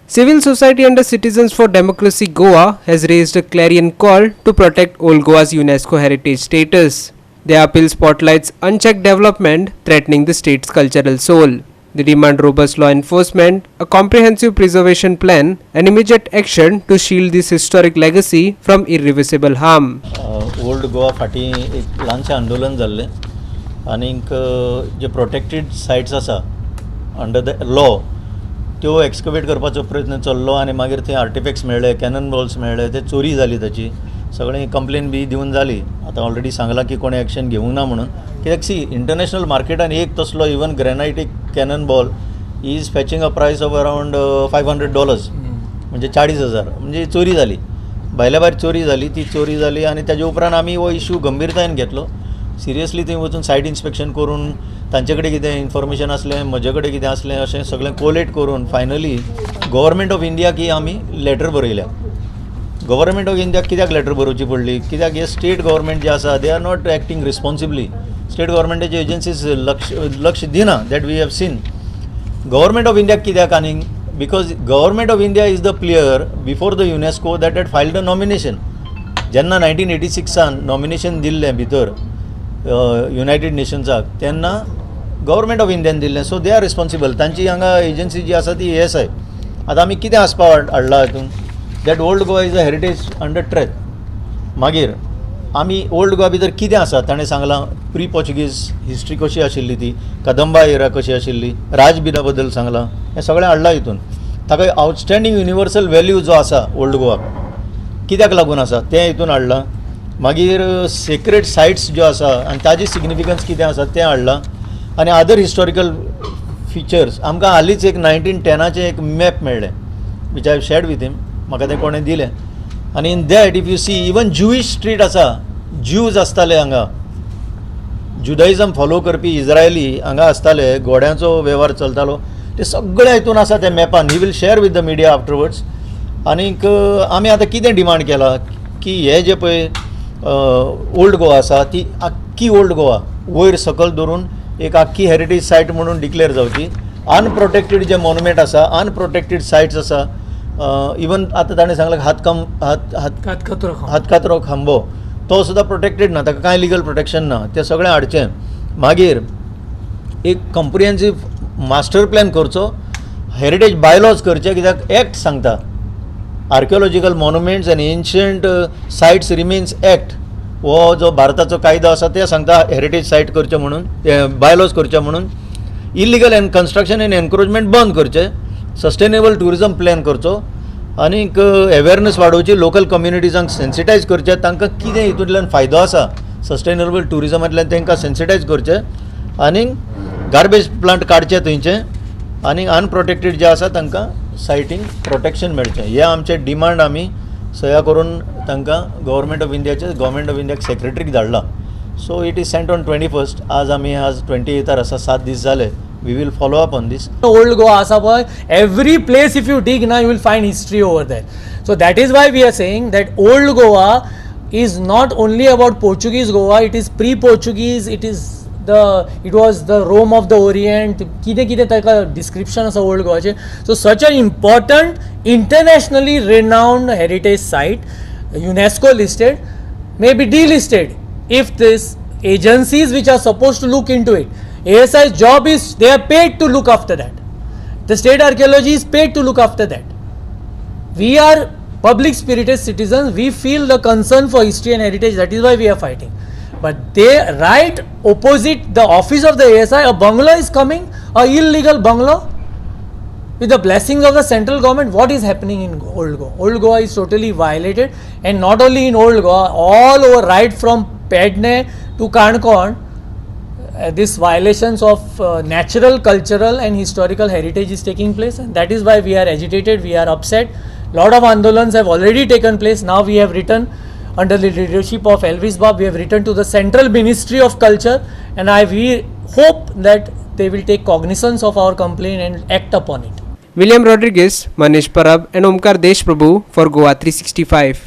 Civil society under Citizens for Democracy Goa has raised a clarion call to protect Old Goa's UNESCO heritage status. Their appeal spotlights unchecked development threatening the state's cultural soul. They demand robust law enforcement, a comprehensive preservation plan, and immediate action to shield this historic legacy from irreversible harm. Old Goa फाटी एक ल्हानशें आंदोलन जाल्लें आनीक जे protected sites आसा under the law त्यो excavate करपाचो प्रयत्न चल्लो आनी मागीर थंय आर्टिफॅक्ट्स मेळ्ळे, कॅनन बॉल्स मेळ्ळे, ते चोरी जाली ताची सगळें कंप्लेन बी दिवन जाली. आतां ऑलरेडी सांगलां की कोणें एक्शन घेवंक ना म्हणून. कित्याक सी इंटरनॅशनल मार्केटान एक तसलो इवन ग्रेनायटीक कॅनन बॉल इज फॅचिंग अ प्रायस ऑफ अरावंड $500 म्हणजे 40,000 म्हणजे चोरी जाली. भायल्या भायर चोरी जाली, ती चोरी जाली आनी ताज्या उपरांत आमी हो इश्यू गंभीरतायेन घेतलो. सिरियसली थंय वचून सायट इन्स्पेक्शन करून तांचे कडेन कितें इन्फॉर्मेशन आसलें, म्हजे कडेन कितें आसलें अशें सगळें कोलेट करून फायनली गव्हर्मेंट ऑफ इंडियाक ही आमी लेटर बरयल्या. गव्हर्मेंट ऑफ इंडियाक कित्याक लेटर बरोवची पडली? कित्याक हे स्टेट गव्हर्मेंट जे आसा they are not acting responsibly. State गव्हर्मेंटाचे एजन्सीज लक्ष दिना. That we have seen. Government of इंडियाक कित्याक आनीक? Because government of India is the player before the UNESCO that had filed a nomination. जेन्ना 1986 नॉमिनेशन दिल्लें भितर युनायटेड नेशन्साक तेन्ना गव्हर्मेंट ऑफ इंडियान दिल्लें. So they are responsible. तांची हांगा एजन्सी जी आसा ती ASI. आतां आमी कितें आसपा हाडला हातून? That old Goa is a heritage under threat. मागीर आमी ओल्ड गोवा भितर कितें आसा ताणें सांगलां. प्री पोर्चुगीज हिस्ट्री कशी आशिल्ली ती, कदंबा एरा कशी आशिल्ली, राजबिरा बद्दल सांगलां. हें सगळें हाडलां हितून. ताका आउटस्टँडींग युनिवर्सल व्हॅल्यू जो आसा ओल्ड गोवाक कित्याक लागून आसा तें हितून हाडलां. मागीर सेक्रेट सायट्स ज्यो आसा आनी ताजी सिग्निफिकन्स कितें आसा तें हाडलां. आनी अदर हिस्टॉरिकल फिचर्स आमकां हालींच एक 1910 एक मॅप मेळ्ळें which I have shared with him. म्हाका तें कोणें दिलें. आनी in that if you see even Jewish street आसा, ज्यूज आसताले हांगा, जुदाइजम फॉलो करपी इज्रायली हांगा आसताले, घोड्यांचो वेव्हार चलतालो, ते सगळे हितून आसा त्या मॅपान. He will share with the media afterwards. आनीक आमी आतां कितें डिमांड केलां की हे जे पळय ओल्ड गोवा आसा ती आख्खी ओल्ड गोवा वयर सकयल धरून एक आख्खी हेरिटेज सायट म्हणून डिक्लेअर जावची. अनप्रोटेक्टेड जे मॉन्युमेंट आसा, अनप्रोटेक्टेड सायट्स आसा, इवन आतां ताणें सांगलां हातकातरो खांबो तो सुद्दां प्रोटेक्टेड ना, ताका कांय लिगल प्रोटेक्शन ना. तें सगळें हाडचें. मागीर एक कंप्रिहेन्सीव मास्टर प्लॅन करचो, हेरिटेज बायलॉज करचे. कित्याक एक्ट सांगता archaeological monuments end ancient sites remains act हो जो भारताचो कायदो आसा ते सांगता हेरिटेज सायट करचे म्हणून, बायलॉज करचे म्हणून. इलिगल कन्स्ट्रक्शन एंड एनक्रोचमेंट बंद करचे. सस्टेनेबल टुरिजम प्लॅन करचो. आनीक अवेरनस वाडोवची, लोकल कम्युनिटीजांक सेन्सिटायज करचे, तांकां कितें हितूंतल्यान फायदो आसा सस्टेनेबल टुरिजमांतल्यान तांकां सेन्सिटायज करचे. आनीक गार्बेज प्लांट काडचे थंयचे. आनीक अनप्रोटेक्टेड जे आसा तांकां सायटींक प्रोटेक्शन मेळचें. हे आमचे डिमांड आमी सह्या करून तांकां गव्हर्मेंट ऑफ इंडियाक सेक्रेटरीक धाडला. So it is sent on 21st. आज 28 आसा, 7 दीस जाले. We will follow up on this. Old Goa asa boy, every place if you dig now you will find history over there. So that is why we are saying that Old Goa is not only about Portuguese Goa, it is pre-Portuguese, it was the Rome of the Orient. Kide taka description asa Old Goa che. So such an important internationally renowned heritage site, UNESCO listed, may be delisted if these agencies which are supposed to look into it, ASI's job is they are paid to look after that. The state archaeology is paid to look after that. We are public spirited citizens. We feel the concern for history and heritage. That is why we are fighting. But they right opposite the office of the ASI, a bungalow is coming, a illegal bungalow with the blessings of the central government. What is happening in Old Goa? Old Goa is totally violated, and not only in Old Goa, all over, right from Pedne to Kankon. This violations of natural, cultural and historical heritage is taking place, and that is why we are agitated, we are upset. Lot of andolans have already taken place. Now we have written under the leadership of Elvis Bab, we have written to the Central Ministry of Culture, and we hope that they will take cognizance of our complaint and act upon it. William Rodriguez, Manish Parab and Omkar Deshprabhu for Goa 365.